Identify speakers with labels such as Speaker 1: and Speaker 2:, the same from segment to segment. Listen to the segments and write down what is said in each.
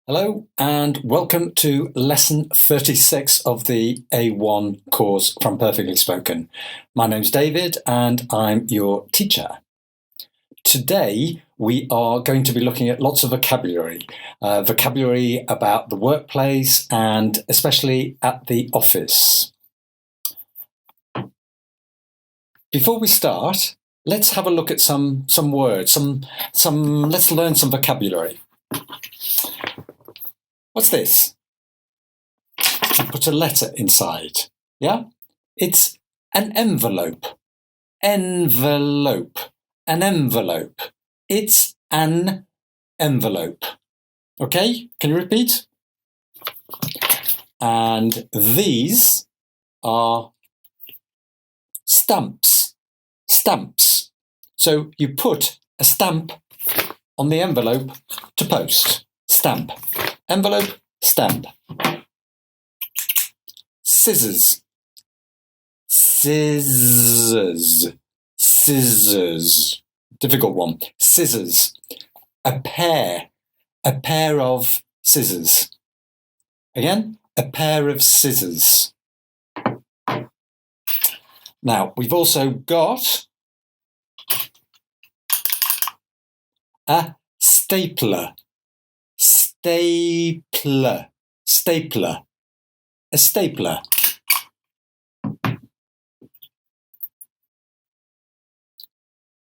Speaker 1: Hello and welcome to lesson 36 of the A1 course from Perfectly Spoken. My name's David and I'm your teacher. Today we are going to be looking at lots of vocabulary about the workplace and especially at the office. Before we start, let's have a look at some words, let's learn some vocabulary. What's this? I put a letter inside, yeah? It's an envelope. Envelope. An envelope. It's an envelope. Okay, can you repeat? And these are stamps. Stamps. So you put a stamp on the envelope to post. Stamp. Envelope, stamp. Scissors. Scissors. Scissors. Difficult one. Scissors. A pair. A pair of scissors. Again, a pair of scissors. Now, we've also got a stapler. Stapler. Stapler. A stapler.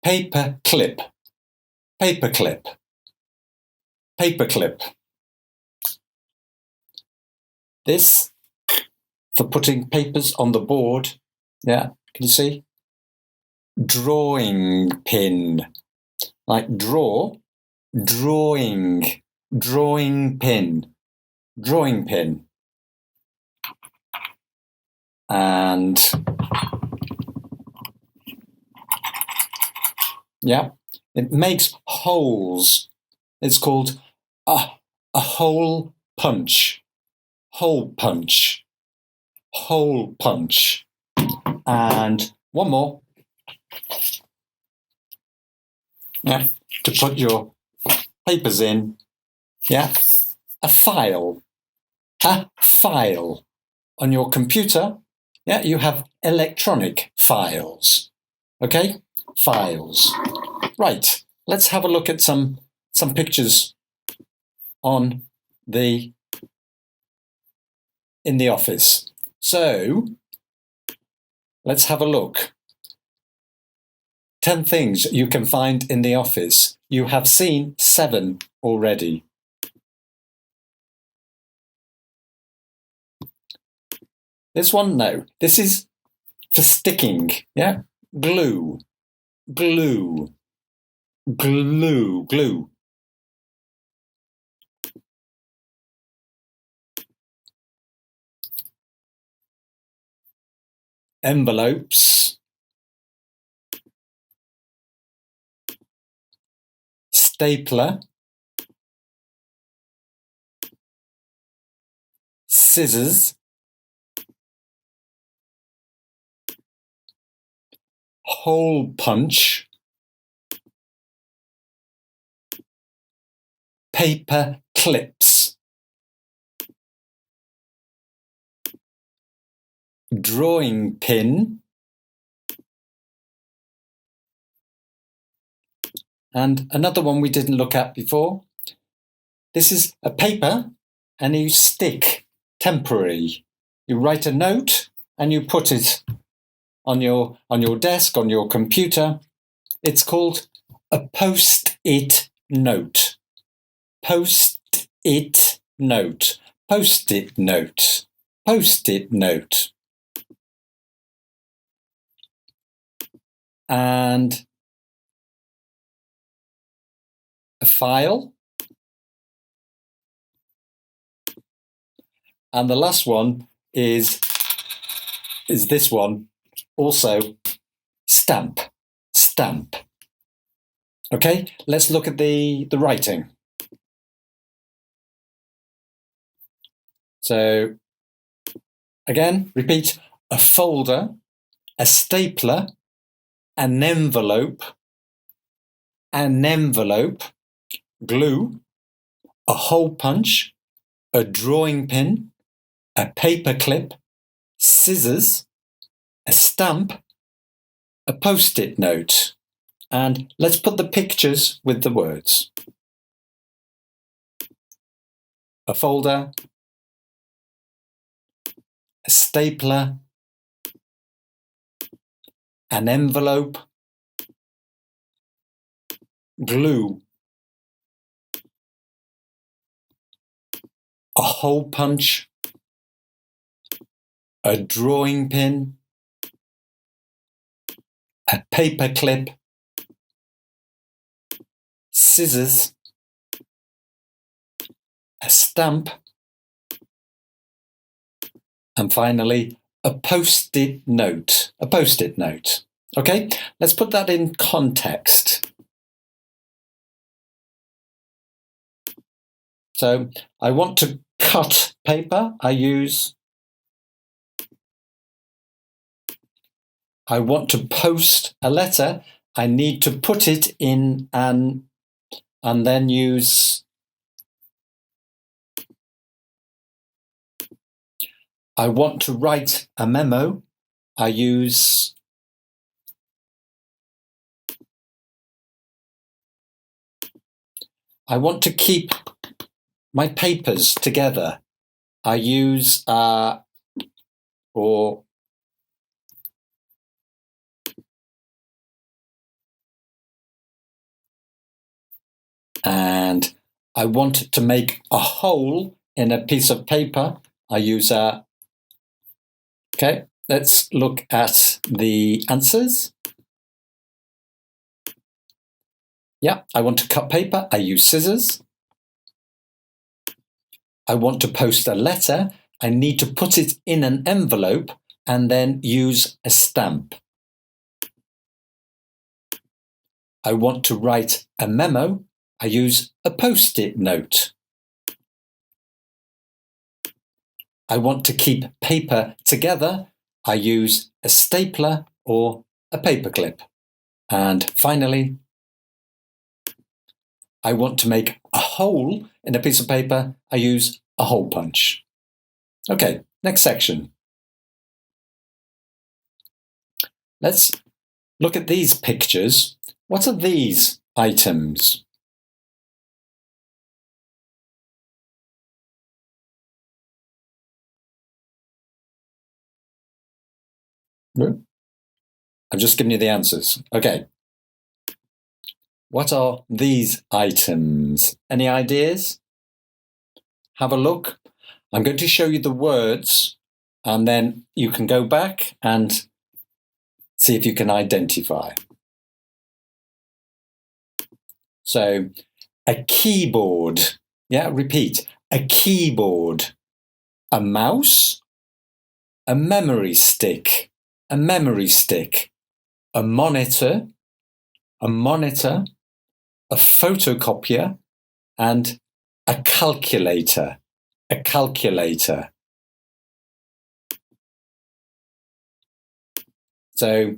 Speaker 1: Paper clip. Paper clip. Paper clip. This for putting papers on the board. Yeah, can you see? Drawing pin. Like draw, drawing. Drawing pin. Drawing pin. And yeah, it makes holes. It's called a hole punch. Hole punch. Hole punch. And one more. Yeah, to put your papers in. Yeah, a file. A file. On your computer, yeah, you have electronic files. Okay? Files. Right, let's have a look at some pictures in the office. So, let's have a look. 10 things you can find in the office. You have seen 7 already. This one, no. This is for sticking, yeah? Glue. Glue. Glue. Glue. Envelopes. Stapler. Scissors. Hole punch. Paper clips. Drawing pin. And another one we didn't look at before. This is a paper and you stick temporary. You write a note and you put it on your desk, on your computer. It's called a post-it note. Post-it note. Post-it note. Post-it note. And a file. And the last one is this one, also stamp. Stamp. Okay, let's look at the writing. So again, repeat: a folder, a stapler, an envelope, glue, a hole punch, a drawing pin, a paper clip, scissors, a stamp, a post-it note. And let's put the pictures with the words. A folder, a stapler, an envelope, glue, a hole punch, a drawing pin, a paper clip, scissors, a stamp, and finally a post-it note. Okay, let's put that in context. So I want to cut paper. I want to post a letter. I need to put it in and then use. I want to write a memo. I use. I want to keep my papers together. I use and I want to make a hole in a piece of paper. I use a. Okay, let's look at the answers. Yeah, I want to cut paper. I use scissors. I want to post a letter. I need to put it in an envelope and then use a stamp. I want to write a memo. I use a post-it note. I want to keep paper together. I use a stapler or a paperclip. And finally, I want to make a hole in a piece of paper. I use a hole punch. Okay, next section. Let's look at these pictures. What are these items? I'm just giving you the answers. Okay. What are these items? Any ideas? Have a look. I'm going to show you the words and then you can go back and see if you can identify. So, a keyboard. Yeah, repeat. A keyboard. A mouse. A memory stick. A monitor. A photocopier, and a calculator. So,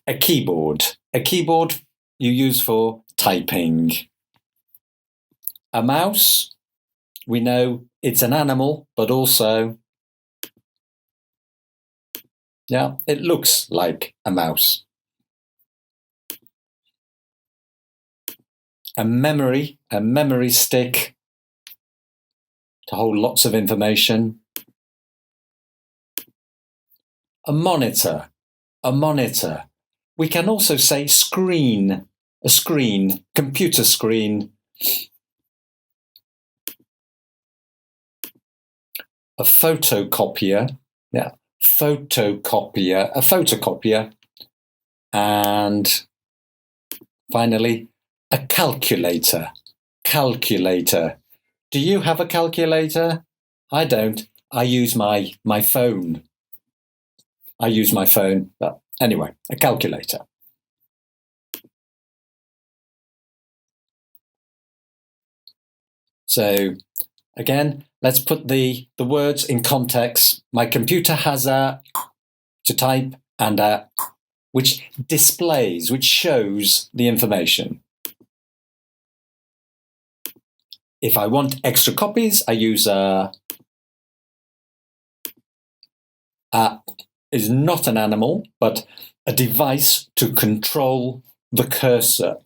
Speaker 1: a keyboard. A keyboard you use for typing. A mouse, we know it's an animal, but also, yeah, it looks like a mouse. A memory stick to hold lots of information. A monitor. We can also say screen, computer screen. A photocopier, a photocopier. And finally, a calculator. Do you have a calculator? I don't. I use my phone. But anyway, a calculator. So again, let's put the words in context. My computer has a to type and a which displays, which shows the information. If I want extra copies, I use is not an animal, but a device to control the cursor.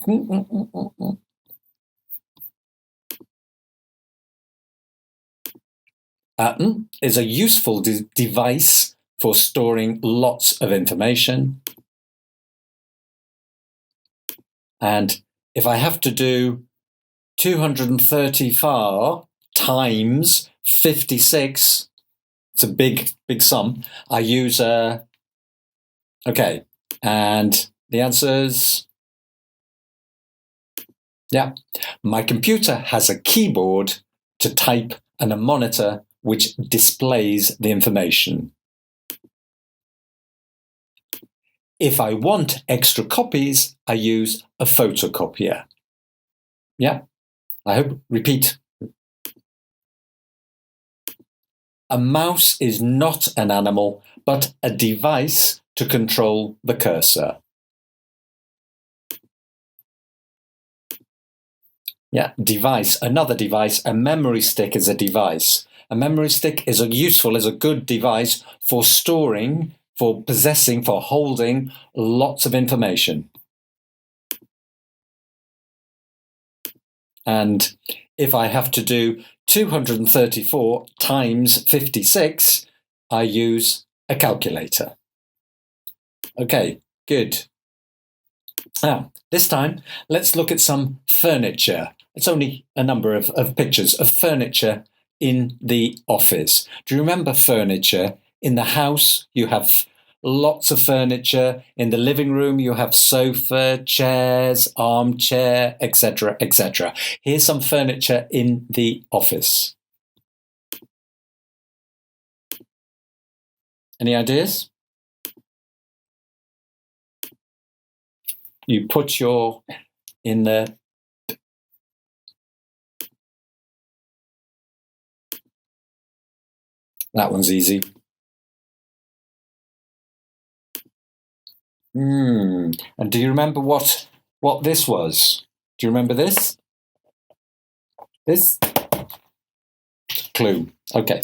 Speaker 1: Is a useful device for storing lots of information. And if I have to do 234 times 56, it's a big sum, I use okay, and the answer's, yeah. My computer has a keyboard to type and a monitor which displays the information. If I want extra copies, I use a photocopier. Yeah, I hope, repeat. A mouse is not an animal, but a device to control the cursor. Yeah, device, another device. A memory stick is a device. A memory stick is useful as a good device for storing, for possessing, for holding lots of information. And if I have to do 234 times 56, I use a calculator. Okay, good. Now, this time, let's look at some furniture. It's only a number of pictures of furniture in the office. Do you remember furniture? In the house, you have lots of furniture. In the living room, you have sofa, chairs, armchair, etc., etc. Here's some furniture in the office. Any ideas? You put your in the that one's easy. And do you remember what this was? Do you remember this? This? Clue. Okay.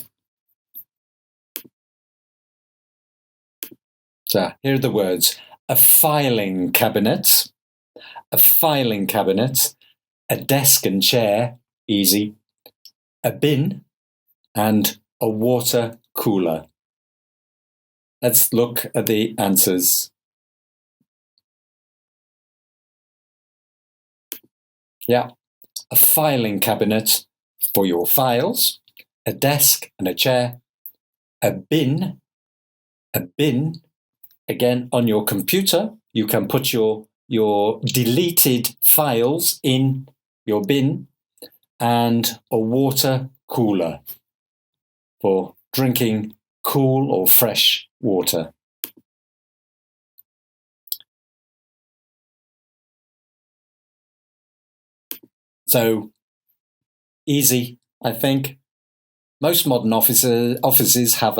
Speaker 1: So here are the words. A filing cabinet, a filing cabinet, a desk and chair, easy, a bin, and a water cooler. Let's look at the answers. Yeah, a filing cabinet for your files, a desk and a chair, a bin, again on your computer, you can put your deleted files in your bin, and a water cooler for drinking cool or fresh water. So easy, I think. Most modern offices have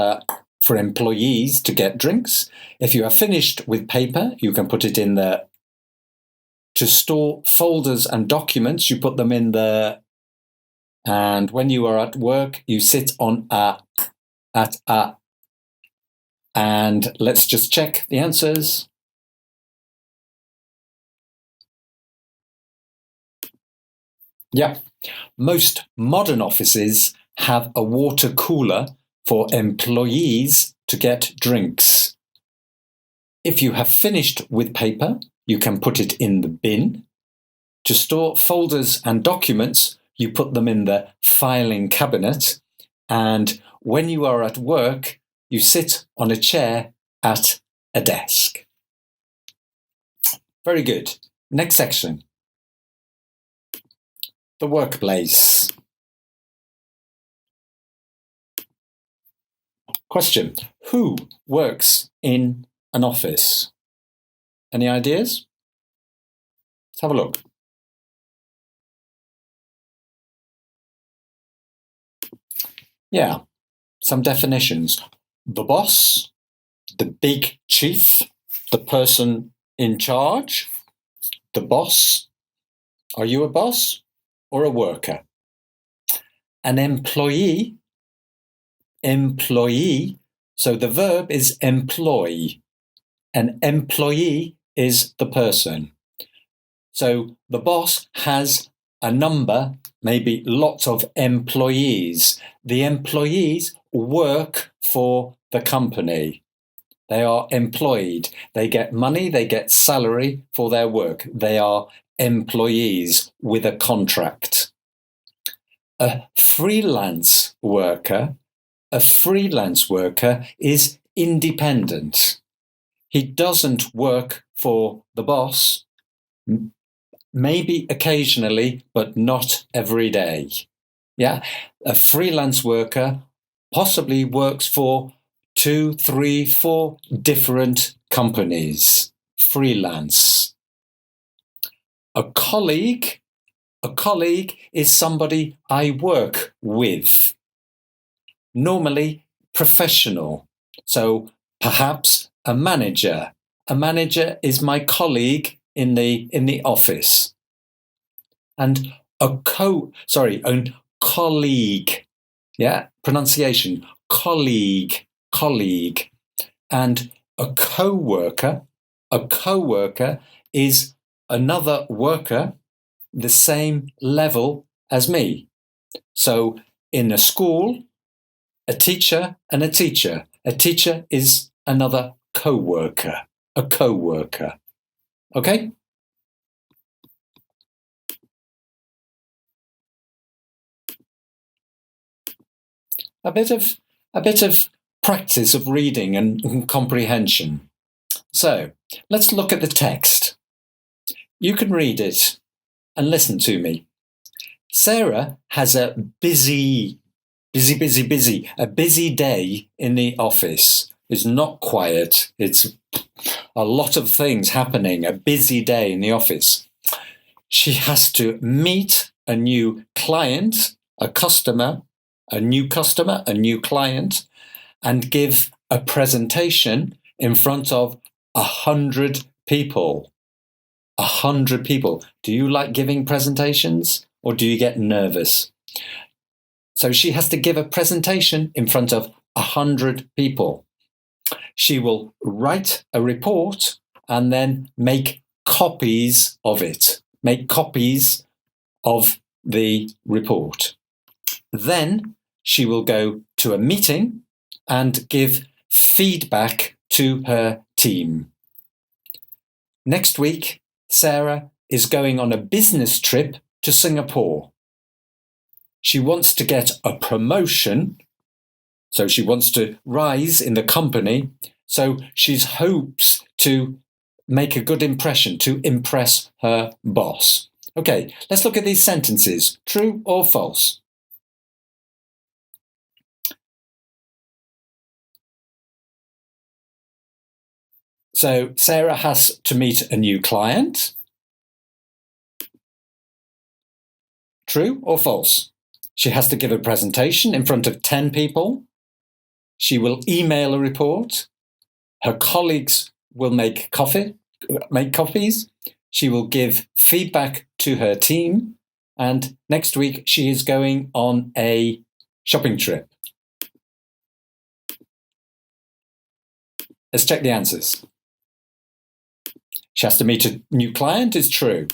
Speaker 1: for employees to get drinks. If you are finished with paper, you can put it in there. To store folders and documents, you put them in there. And when you are at work, you sit on and let's just check the answers. Yeah, most modern offices have a water cooler for employees to get drinks. If you have finished with paper, you can put it in the bin. To store folders and documents, you put them in the filing cabinet. And when you are at work, you sit on a chair at a desk. Very good. Next section. The workplace. Question. Who works in an office? Any ideas? Let's have a look. Yeah, some definitions. The boss, the big chief, the person in charge, the boss. Are you a boss or a worker? An employee, so the verb is employ. An employee is the person. So the boss has a number, maybe lots of employees. The employees work for the company. They are employed. They get money, they get salary for their work. They are employees with a contract. A freelance worker is independent. He doesn't work for the boss, maybe occasionally, but not every day. Yeah, a freelance worker possibly works for 2, 3, 4 different companies. Freelance. A colleague is somebody I work with. Normally professional. So perhaps a manager. A manager is my colleague in the office. And a colleague. Yeah, pronunciation. Colleague. And a co-worker is another worker the same level as me. So in a school, a teacher and a teacher. A teacher is another co-worker. A co-worker. Okay? A bit of practice of reading and comprehension. So let's look at the text. You can read it and listen to me. Sarah has a busy day in the office. It's not quiet. It's a lot of things happening, a busy day in the office. She has to meet a new client, a new client, and give a presentation in front of 100 people. 100 people. Do you like giving presentations or do you get nervous? So she has to give a presentation in front of 100 people. She will write a report and then make copies of it. Make copies of the report. Then she will go to a meeting and give feedback to her team. Next week, Sarah is going on a business trip to Singapore. She wants to get a promotion, so she wants to rise in the company, so she hopes to make a good impression, to impress her boss. Okay, let's look at these sentences. True or false? So Sarah has to meet a new client. True or false? She has to give a presentation in front of 10 people. She will email a report. Her colleagues will make copies. She will give feedback to her team. And next week, she is going on a shopping trip. Let's check the answers. She has to meet a new client is true.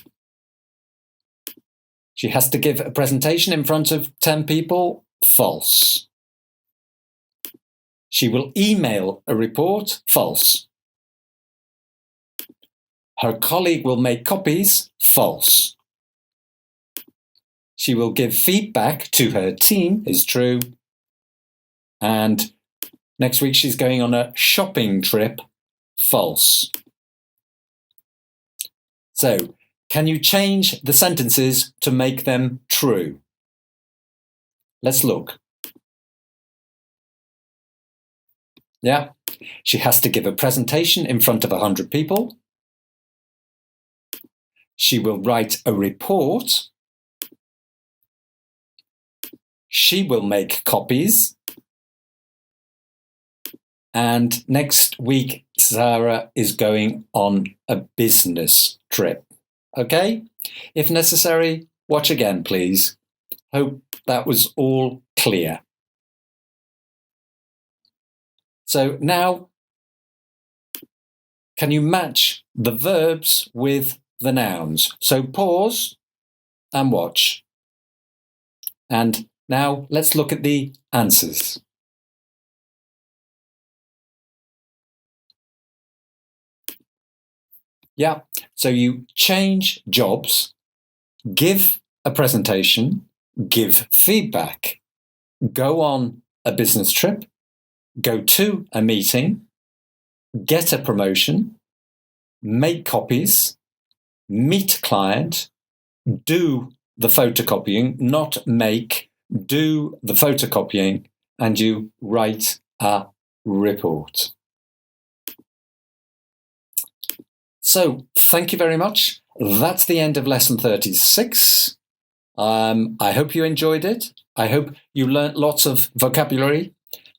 Speaker 1: She has to give a presentation in front of 10 people, false. She will email a report, false. Her colleague will make copies, false. She will give feedback to her team, is true. And next week she's going on a shopping trip, false. So, can you change the sentences to make them true? Let's look. Yeah, she has to give a presentation in front of 100 people. She will write a report. She will make copies. And next week, Sarah is going on a business trip. Okay? If necessary, watch again, please. Hope that was all clear. So now, can you match the verbs with the nouns? So pause and watch. And now let's look at the answers. Yeah, so you change jobs, give a presentation, give feedback, go on a business trip, go to a meeting, get a promotion, make copies, meet client, do the photocopying, not make, do the photocopying, and you write a report. So thank you very much. That's the end of lesson 36. I hope you enjoyed it. I hope you learnt lots of vocabulary.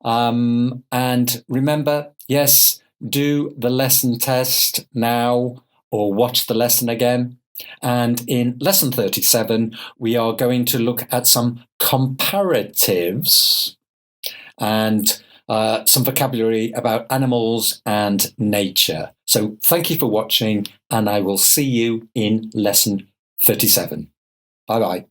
Speaker 1: And remember, yes, do the lesson test now or watch the lesson again. And in lesson 37, we are going to look at some comparatives and some vocabulary about animals and nature. So thank you for watching, and I will see you in lesson 37. Bye-bye.